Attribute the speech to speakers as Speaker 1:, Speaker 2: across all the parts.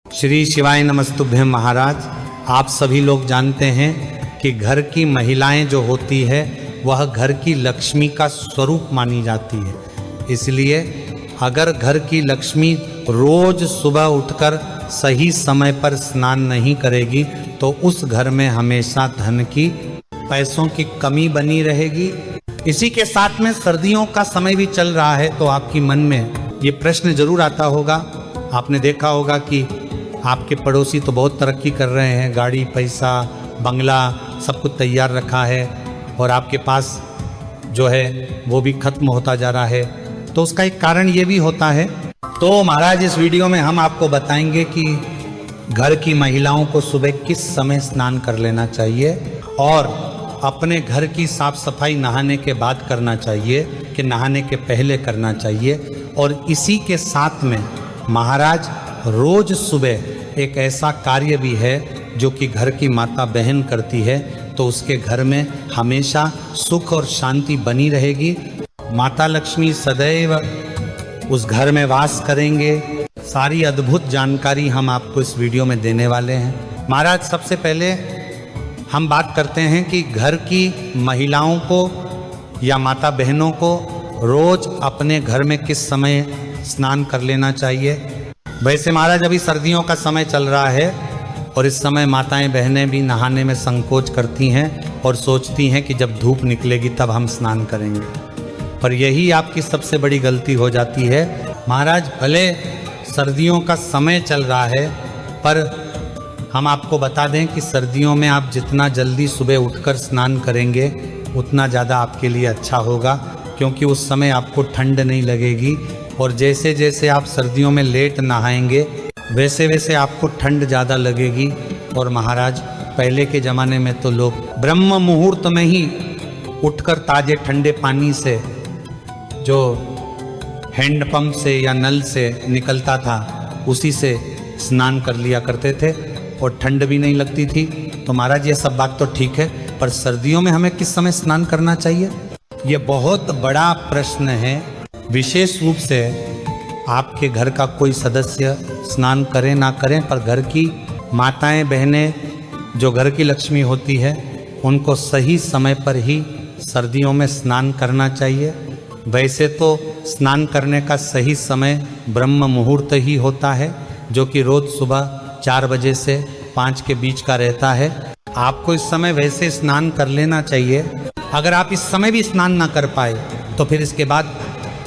Speaker 1: श्री शिवाय नमस्तुभ्यं। महाराज, आप सभी लोग जानते हैं कि घर की महिलाएं जो होती है वह घर की लक्ष्मी का स्वरूप मानी जाती है। इसलिए अगर घर की लक्ष्मी रोज सुबह उठकर सही समय पर स्नान नहीं करेगी तो उस घर में हमेशा धन की, पैसों की कमी बनी रहेगी। इसी के साथ में सर्दियों का समय भी चल रहा है तो आपकी मन में ये प्रश्न जरूर आता होगा। आपने देखा होगा कि आपके पड़ोसी तो बहुत तरक्की कर रहे हैं, गाड़ी, पैसा, बंगला सब कुछ तैयार रखा है और आपके पास जो है वो भी खत्म होता जा रहा है। तो उसका एक कारण ये भी होता है। तो महाराज, इस वीडियो में हम आपको बताएंगे कि घर की महिलाओं को सुबह किस समय स्नान कर लेना चाहिए और अपने घर की साफ सफाई नहाने के बाद करना चाहिए कि नहाने के पहले करना चाहिए। और इसी के साथ में महाराज रोज सुबह एक ऐसा कार्य भी है जो कि घर की माता बहन करती है तो उसके घर में हमेशा सुख और शांति बनी रहेगी। माता लक्ष्मी सदैव उस घर में वास करेंगे। सारी अद्भुत जानकारी हम आपको इस वीडियो में देने वाले हैं। महाराज, सबसे पहले हम बात करते हैं कि घर की महिलाओं को या माता बहनों को रोज अपने घर में किस समय स्नान कर लेना चाहिए। वैसे महाराज, अभी सर्दियों का समय चल रहा है और इस समय माताएं बहनें भी नहाने में संकोच करती हैं और सोचती हैं कि जब धूप निकलेगी तब हम स्नान करेंगे, पर यही आपकी सबसे बड़ी गलती हो जाती है। महाराज, भले सर्दियों का समय चल रहा है पर हम आपको बता दें कि सर्दियों में आप जितना जल्दी सुबह उठकर स्नान करेंगे उतना ज़्यादा आपके लिए अच्छा होगा, क्योंकि उस समय आपको ठंड नहीं लगेगी। और जैसे जैसे आप सर्दियों में लेट नहाएंगे वैसे वैसे आपको ठंड ज़्यादा लगेगी। और महाराज, पहले के ज़माने में तो लोग ब्रह्म मुहूर्त में ही उठकर ताजे ठंडे पानी से जो हैंडपंप से या नल से निकलता था उसी से स्नान कर लिया करते थे और ठंड भी नहीं लगती थी। तो महाराज, ये सब बात तो ठीक है, पर सर्दियों में हमें किस समय स्नान करना चाहिए, ये बहुत बड़ा प्रश्न है। विशेष रूप से आपके घर का कोई सदस्य स्नान करें ना करें, पर घर की माताएं बहनें जो घर की लक्ष्मी होती है उनको सही समय पर ही सर्दियों में स्नान करना चाहिए। वैसे तो स्नान करने का सही समय ब्रह्म मुहूर्त ही होता है, जो कि रोज़ सुबह 4 बजे से 5 के बीच का रहता है। आपको इस समय वैसे स्नान कर लेना चाहिए। अगर आप इस समय भी स्नान ना कर पाए तो फिर इसके बाद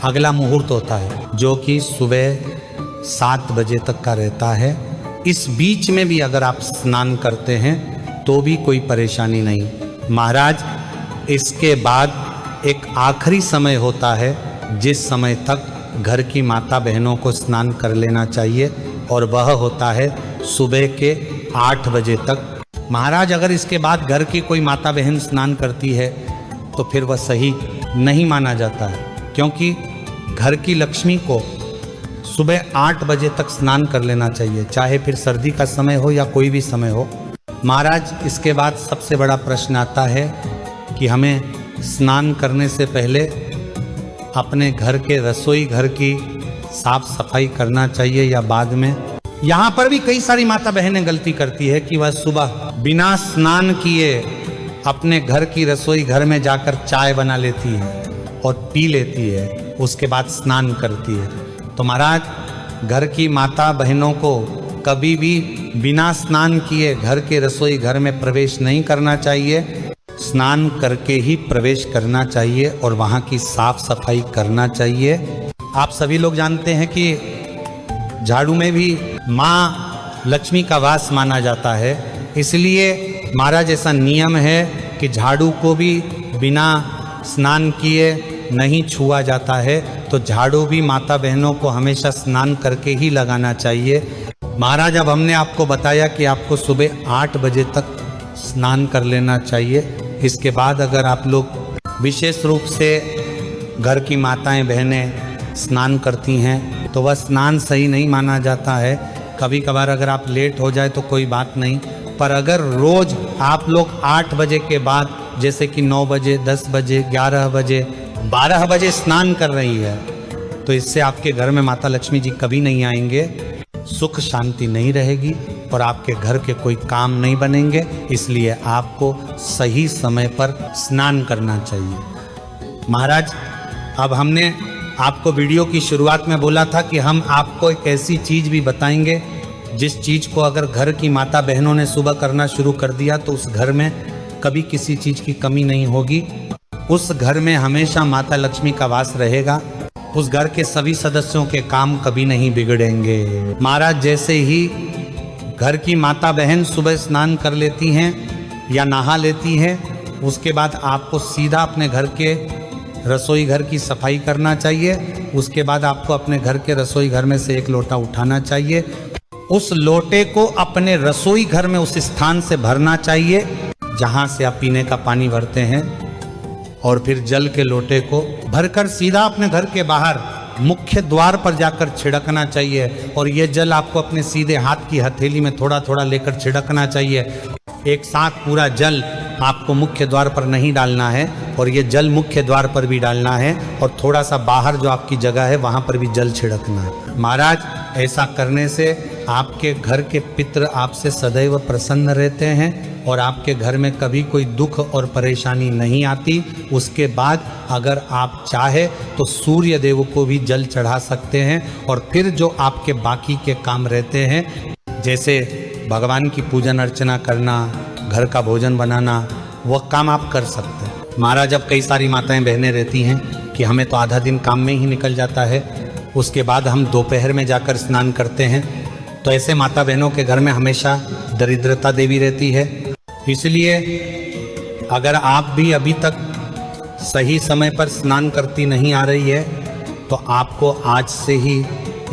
Speaker 1: अगला मुहूर्त होता है जो कि सुबह 7 बजे तक का रहता है। इस बीच में भी अगर आप स्नान करते हैं तो भी कोई परेशानी नहीं। महाराज, इसके बाद एक आखिरी समय होता है जिस समय तक घर की माता बहनों को स्नान कर लेना चाहिए और वह होता है सुबह के 8 बजे तक। महाराज, अगर इसके बाद घर की कोई माता बहन स्नान करती है तो फिर वह सही नहीं माना जाता है, क्योंकि घर की लक्ष्मी को सुबह 8 बजे तक स्नान कर लेना चाहिए, चाहे फिर सर्दी का समय हो या कोई भी समय हो। महाराज, इसके बाद सबसे बड़ा प्रश्न आता है कि हमें स्नान करने से पहले अपने घर के रसोई घर की साफ सफाई करना चाहिए या बाद में। यहाँ पर भी कई सारी माता बहनें गलती करती है कि वह सुबह बिना स्नान किए अपने घर की रसोई घर में जाकर चाय बना लेती है और पी लेती है, उसके बाद स्नान करती है। तो महाराज, घर की माता बहनों को कभी भी बिना स्नान किए घर के रसोई घर में प्रवेश नहीं करना चाहिए। स्नान करके ही प्रवेश करना चाहिए और वहाँ की साफ सफाई करना चाहिए। आप सभी लोग जानते हैं कि झाड़ू में भी माँ लक्ष्मी का वास माना जाता है, इसलिए महाराज ऐसा नियम है कि झाड़ू को भी बिना स्नान किए नहीं छुआ जाता है। तो झाड़ू भी माता बहनों को हमेशा स्नान करके ही लगाना चाहिए। महाराज, अब हमने आपको बताया कि आपको सुबह 8 बजे तक स्नान कर लेना चाहिए। इसके बाद अगर आप लोग विशेष रूप से घर की माताएं बहनें स्नान करती हैं तो वह स्नान सही नहीं माना जाता है। कभी कभार अगर आप लेट हो जाए तो कोई बात नहीं, पर अगर रोज़ आप लोग 8 बजे के बाद, जैसे कि 9 बजे, 10 बजे, 11 बजे, 12 बजे स्नान कर रही है तो इससे आपके घर में माता लक्ष्मी जी कभी नहीं आएंगे। सुख शांति नहीं रहेगी और आपके घर के कोई काम नहीं बनेंगे। इसलिए आपको सही समय पर स्नान करना चाहिए। महाराज, अब हमने आपको वीडियो की शुरुआत में बोला था कि हम आपको एक ऐसी चीज़ भी बताएंगे जिस चीज़ को अगर घर की माता बहनों ने सुबह करना शुरू कर दिया तो उस घर में कभी किसी चीज़ की कमी नहीं होगी। उस घर में हमेशा माता लक्ष्मी का वास रहेगा। उस घर के सभी सदस्यों के काम कभी नहीं बिगड़ेंगे। महाराज, जैसे ही घर की माता बहन सुबह स्नान कर लेती हैं या नहा लेती हैं, उसके बाद आपको सीधा अपने घर के रसोई घर की सफाई करना चाहिए। उसके बाद आपको अपने घर के रसोई घर में से एक लोटा उठाना चाहिए। उस लोटे को अपने रसोई घर में उस स्थान से भरना चाहिए जहां से आप पीने का पानी भरते हैं, और फिर जल के लोटे को भरकर सीधा अपने घर के बाहर मुख्य द्वार पर जाकर छिड़कना चाहिए। और ये जल आपको अपने सीधे हाथ की हथेली में थोड़ा थोड़ा लेकर छिड़कना चाहिए। एक साथ पूरा जल आपको मुख्य द्वार पर नहीं डालना है, और ये जल मुख्य द्वार पर भी डालना है, और थोड़ा सा बाहर जो आपकी जगह है वहाँ पर भी जल छिड़कना है। महाराज, ऐसा करने से आपके घर के पितृ आपसे सदैव प्रसन्न रहते हैं और आपके घर में कभी कोई दुख और परेशानी नहीं आती। उसके बाद अगर आप चाहे तो सूर्य देव को भी जल चढ़ा सकते हैं, और फिर जो आपके बाकी के काम रहते हैं, जैसे भगवान की पूजन अर्चना करना, घर का भोजन बनाना, वह काम आप कर सकते हैं। महाराज, अब कई सारी माताएं बहनें रहती हैं कि हमें तो आधा दिन काम में ही निकल जाता है, उसके बाद हम दोपहर में जाकर स्नान करते हैं, तो ऐसे माता बहनों के घर में हमेशा दरिद्रता देवी रहती है। इसलिए अगर आप भी अभी तक सही समय पर स्नान करती नहीं आ रही है तो आपको आज से ही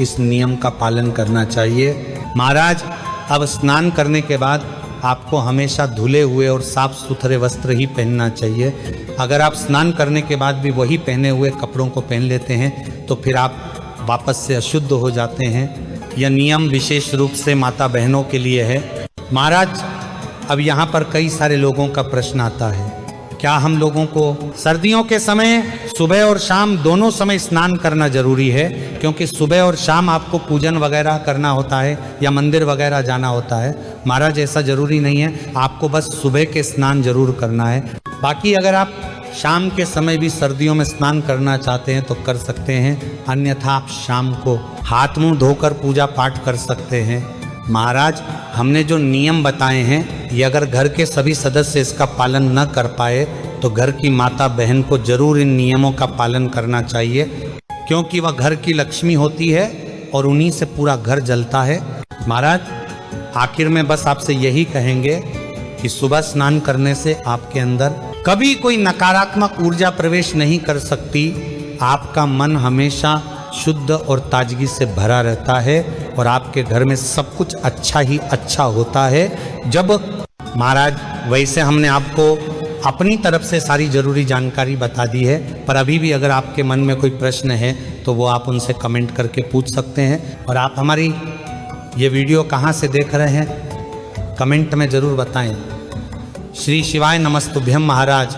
Speaker 1: इस नियम का पालन करना चाहिए। महाराज, अब स्नान करने के बाद आपको हमेशा धुले हुए और साफ सुथरे वस्त्र ही पहनना चाहिए। अगर आप स्नान करने के बाद भी वही पहने हुए कपड़ों को पहन लेते हैं तो फिर आप वापस से अशुद्ध हो जाते हैं। यह नियम विशेष रूप से माता बहनों के लिए है। महाराज, अब यहाँ पर कई सारे लोगों का प्रश्न आता है, क्या हम लोगों को सर्दियों के समय सुबह और शाम दोनों समय स्नान करना जरूरी है? क्योंकि सुबह और शाम आपको पूजन वगैरह करना होता है या मंदिर वगैरह जाना होता है। महाराज, ऐसा जरूरी नहीं है, आपको बस सुबह के स्नान जरूर करना है। बाकी अगर आप शाम के समय भी सर्दियों में स्नान करना चाहते हैं तो कर सकते हैं, अन्यथा आप शाम को हाथ मुंह धोकर पूजा पाठ कर सकते हैं। महाराज, हमने जो नियम बताए हैं, ये अगर घर के सभी सदस्य इसका पालन न कर पाए तो घर की माता बहन को जरूर इन नियमों का पालन करना चाहिए, क्योंकि वह घर की लक्ष्मी होती है और उन्हीं से पूरा घर जलता है। महाराज, आखिर में बस आपसे यही कहेंगे कि सुबह स्नान करने से आपके अंदर कभी कोई नकारात्मक ऊर्जा प्रवेश नहीं कर सकती। आपका मन हमेशा शुद्ध और ताजगी से भरा रहता है और आपके घर में सब कुछ अच्छा ही अच्छा होता है। जब महाराज, वैसे हमने आपको अपनी तरफ से सारी जरूरी जानकारी बता दी है, पर अभी भी अगर आपके मन में कोई प्रश्न है तो वो आप उनसे कमेंट करके पूछ सकते हैं। और आप हमारी ये वीडियो कहाँ से देख रहे हैं कमेंट में ज़रूर बताएं। श्री शिवाय नमस्तुभ्यम महाराज।